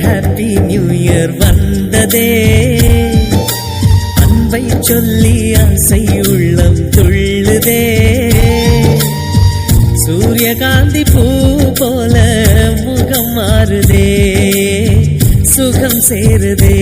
Happy new year வந்ததே, அன்பை சொல்லி ஆசை உள்ளம் துள்ளுதே. சூரியகாந்தி பூ போல முகம் மாறுதே, சுகம் சேருதே.